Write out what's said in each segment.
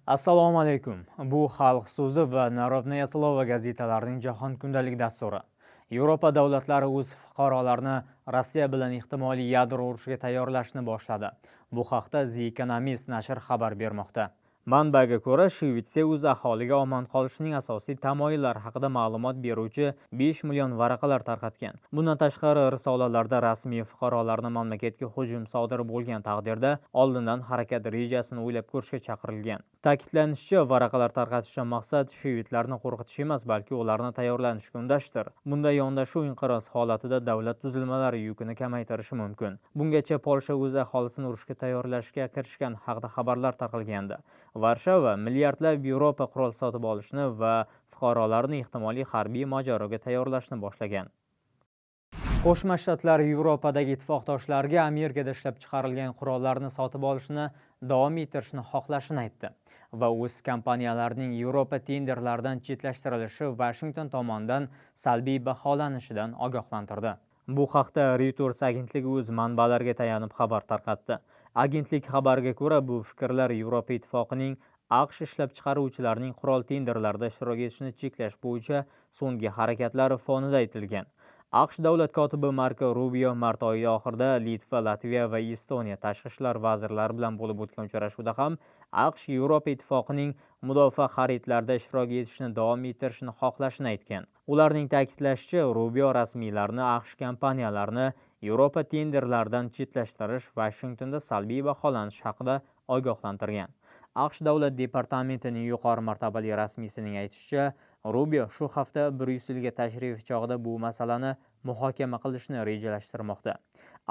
Assalomu alaykum. Bu Xalq so'zi va Narodnaya Slova gazetalarining jahon kundalik dasturi. Yevropa davlatlari o'z fuqarolarini Rossiya bilan ehtimoliy yadro urushiga tayyorlashni boshladi. Bu haqda The Economist nashri xabar bermoqda. Manbaga ko'ra, Shvetsiya o'z aholiga omon qolishning asosiy tamoyillari haqida ma'lumot beruvchi 5 million varaqalar tarqatgan. Bundan tashqari, risolalarda rasmiy fuqarolarni mamlakatga hujum sodir bo'lgan taqdirda oldindan harakat rejasini o'ylab ko'rishga chaqirilgan. Ta'kidlanishicha, varaqalar tarqatishdan maqsad shvedlarni qo'rqitish emas, balki ularni tayyorlanishga undashdir. Bunday yondashuv inqiroz holatida davlat tuzilmalari yukini kamaytirishi mumkin. Bungacha Polsha o'z aholisini urushga tayyorlashga kirishgan haqida xabarlar tarqalgandi. Varshava milliardlab Yevropa qurol sotib olishni va fuqarolarni ehtimoliy harbiy mojaroga tayyorlashni boshlagan. Qo'shma Shtatlar Yevropadagi ittifoqdoshlariga Amerikada ishlab chiqarilgan qurollarni sotib olishni davom ettirishni xohlashini aytdi va o'z kompaniyalarining Yevropa tenderlaridan chetlashtirilishi Washington tomonidan salbiy baholanishidan ogohlantirdi. Bu haqda Reuters agentligi o'z manbalariga tayanib xabar tarqatdi. Agentlik xabariga ko'ra, bu fikrlar Yevropa ittifoqining AQSh ishlab chiqaruvchilarning qurol tenderlarida ishtirok etishini cheklash bo'yicha so'nggi harakatlari fonida aytilgan. AQSh davlat kotibi Marko Rubio mart oyi oxirida Litva, Latviya va Estoniya tashqi ishlar vazirlari bilan bo'lib o'tgan uchrashuvda ham AQSh Yevropa ittifoqining mudofaa xaridlarida ishtirok etishni davom ettirishni xohlashini aytgan. Ularning ta'kidlashicha, Rubio rasmiylarni AQSh kompaniyalarini Yevropa tenderlaridan chetlashtirish Washingtonda salbiy baholanishi haqida ogohlantirgan. AQSh davlat departamentining yuqori martabali rasmiysining aytishicha, Rubio shu hafta Bryusselga tashrif chog'ida bu masalani muhokama qilishni rejalashtirmoqda.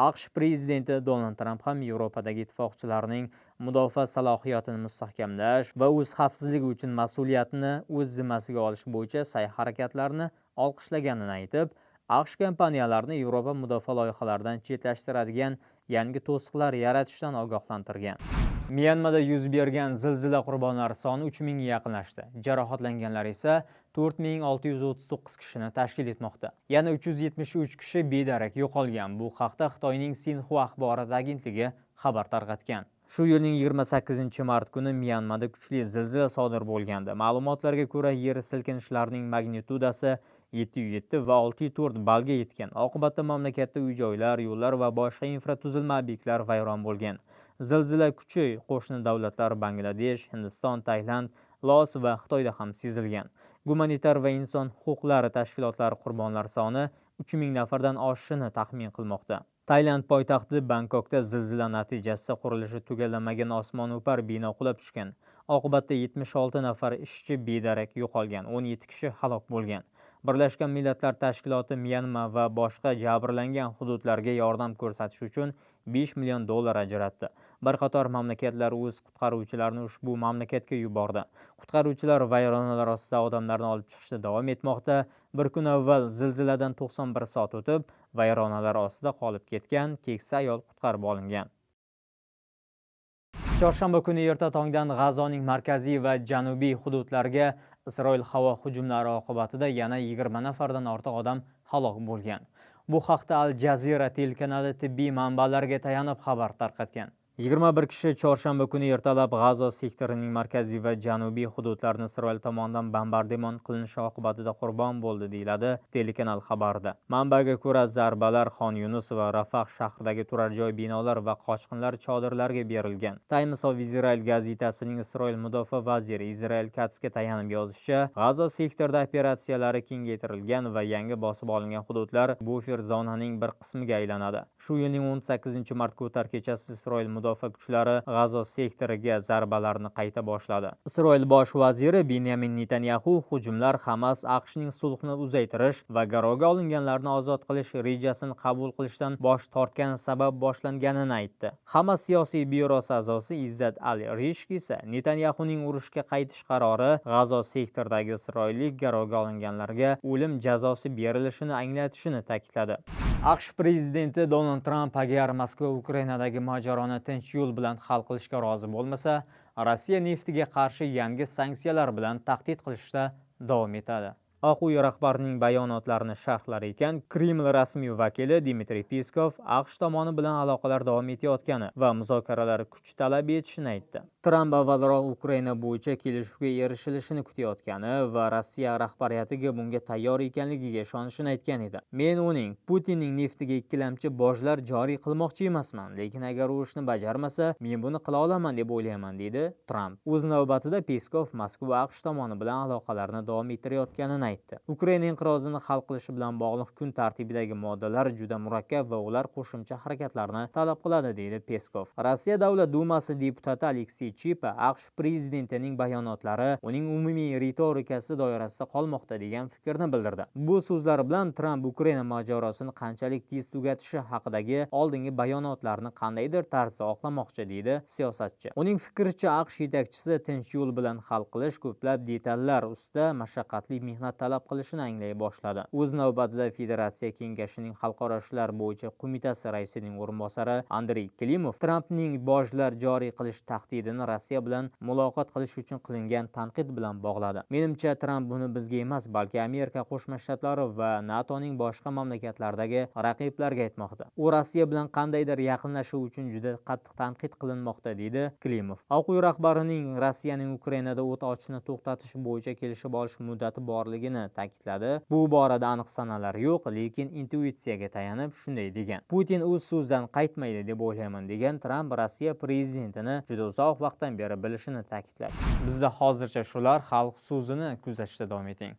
AQSh prezidenti Donald Trump ham Yevropadagi ittifoqchilarning mudofaa salohiyatini mustahkamlash va o'z xavfsizligi uchun mas'uliyatni o'z zimmasiga olish bo'yicha sa'y-harakatlarni olqishlaganini aytib, AQSh kompaniyalarini Yevropa mudofaa loyihalaridan chetlashtiradigan yangi to'siqlar yaratishdan ogohlantirgan. Myanmada yuz bergan zilzila qurbonlari soni 3000 ga yaqinlashdi. Jarohatlanganlar esa 4639 kishini tashkil etmoqda. Yana 373 kishi bedarak yo'qolgan. Bu haqda Xitoyning Xinhua axborot agentligi xabar tarqatgan. Shu yilning 28-mart kuni Myanmada kuchli zilzila sodir bo'lgandi. Ma'lumotlarga ko'ra, yer silkinishlarining magnitudasi 7,7 va 6,4 balga yetgan. Oqibatda mamlakatda uy-joylar, yo'llar va boshqa infratuzilma obyektlar vayron bo'lgan. Zilzila kuchi qo'shni davlatlar Bangladesh, Hindiston, Tailand, Laos va Xitoyda ham sezilgan. Gumanitar va inson huquqlari tashkilotlari qurbonlar soni 3000 nafardan oshishini taxmin qilmoqda. Tailand poytaxti Bangkokda zilzila natijasida qurilishi tugallanmagan osmono'par bino qulab tushgan. Oqibatda 76 nafar ishchi bedarak yo'qolgan, 17 kishi halok bo'lgan. Birlashgan Millatlar Tashkiloti Myanma va boshqa jabrlangan hududlarga yordam ko'rsatish uchun $5 million ajratdi. Bir qator mamlakatlar o'z qutqaruvchilarini ushbu mamlakatga yubordi. Qutqaruvchilar vayronalar ostida odamlarni olib chiqishda davom etmoqda. Bir kun avval zilziladan 91 soat o'tib, vayronalar ostida qolib ketgan keksa ayol qutqarib olingan. Chorshanba kuni erta tongdan G'azoning markaziy va janubiy hududlariga Isroil havo hujumlari oqibatida yana 20 nafardan ortiq odam halok bo'lgan. Bu haqda Al Jazeera telekanali tibbiy manbalarga tayanib xabar tarqatgan. 21 kishi chorshanba kuni ertalab G'azo sektorining markaziy va janubiy hududlarini Isroil tomonidan bombardimon qilinishi oqibatida qurbon bo'ldi, deyiladi telekanal xabarida. Manbaga ko'ra, zarbalar Xon Yunus va Rafah shahridagi turar joy binolar va qochqinlar chodirlariga berilgan. Times of Israel gazetasining Isroil mudofaa vaziri Israel Katzga tayanib yozishicha, G'azo sektorida operatsiyalari kengaytirilgan va yangi bosib olingan hududlar bufer zonaning bir qismiga aylanadi. Shu yilning 18-mart ko'tar kechasi Isroil mudofaa kuchlari G'azo sektoriga zarbalarni qayta boshladi. Isroil bosh vaziri Benyamin Netanyahu hujumlar Hamas AQShning sulhni uzaytirish va garovga olinganlarni ozod qilish rejasini qabul qilishdan bosh tortgani sabab boshlanganini aytdi. Hamas siyosiy byurosi a'zosi Izzat al-Rishk esa Netanyahuning urushga qaytish qarori G'azo sektoridagi isroillik garovga olinganlarga o'lim jazosi berilishini anglatishini ta'kidladi. AQSh prezidenti Donald Trump agar Moskva Ukrainadagi mojaroni tinch yo'l bilan hal qilishga rozi bo'lmasa, Rossiya neftiga qarshi yangi sanksiyalar bilan tahdid qilishda davom etadi. Oq uy rahbarining bayonotlarini sharhlar ekan, Kreml rasmiy vakili Dmitriy Peskov AQSh tomoni bilan aloqalar davom etayotgani va muzokaralar kuch talab etishini aytdi. Tramp avvalroq Ukraina bo'yicha kelishuvga erishilishini kutayotgani va Rossiya rahbariyatiga bunga tayyor ekanligiga ishonishini aytgan edi. Men uning Putinning neftiga ikkilamchi bojlar joriy qilmoqchi emasman, lekin agar u ishni bajarmasa, men buni qila olaman deb o'ylayman, dedi Tramp. O'z navbatida Peskov Moskva AQSh tomoni bilan aloqalarni davom ettirayotganini aytdi. Ukraina inqirozini hal qilish bilan bog'liq kun tartibidagi moddalar juda murakkab va ular qo'shimcha harakatlarni talab qiladi, deydi Peskov. Rossiya Davlat dumasi deputati Aleksey Chipa AQSh prezidentining bayonotlari uning umumiy ritorikasi doirasida qolmoqda degan fikrni bildirdi. Bu so'zlar bilan Tramp Ukraina mojarosini qanchalik tez tugatishi haqidagi oldingi bayonotlarni qandaydir tarzda oqlamoqchi, deydi siyosatchi. Uning fikricha, AQSh yetakchisi tinch yo'l bilan hal qilish ko'plab detallar ustida mashaqqatli mehnat talab qilishini anglay boshladi. O'z navbatida Federatsiya Kengashining Xalqaro ishlar bo'yicha qo'mitasi raisining o'rinbosari Andrey Klimov Trampning bojlar joriy qilish tahdidini Rossiya bilan muloqot qilish uchun qilingan tanqid bilan bog'ladi. Menimcha, Tramp buni bizga emas, balki Amerika Qo'shma Shtatlari va NATOning boshqa mamlakatlardagi raqiblarga aytmoqda. U Rossiya bilan qandaydir yaqinlashuv uchun juda qattiq tanqid qilinmoqda, deydi Klimov. Oq uy rahbarining Rossiyaning Ukrainada o't ochishni to'xtatish bo'yicha kelishib olish muddati borligini ta'kidladi. Bu borada aniq sanalar yo'q, lekin intuitsiyaga tayanib shunday degan. Putin o'z so'zidan qaytmaydi deb o'ylayman, degan Tramp Rossiya prezidentini juda uzoq vaqtdan beri bilishini ta'kidladi. Bizda hozircha shular. Xalq so'zini kuzatishda davom eting.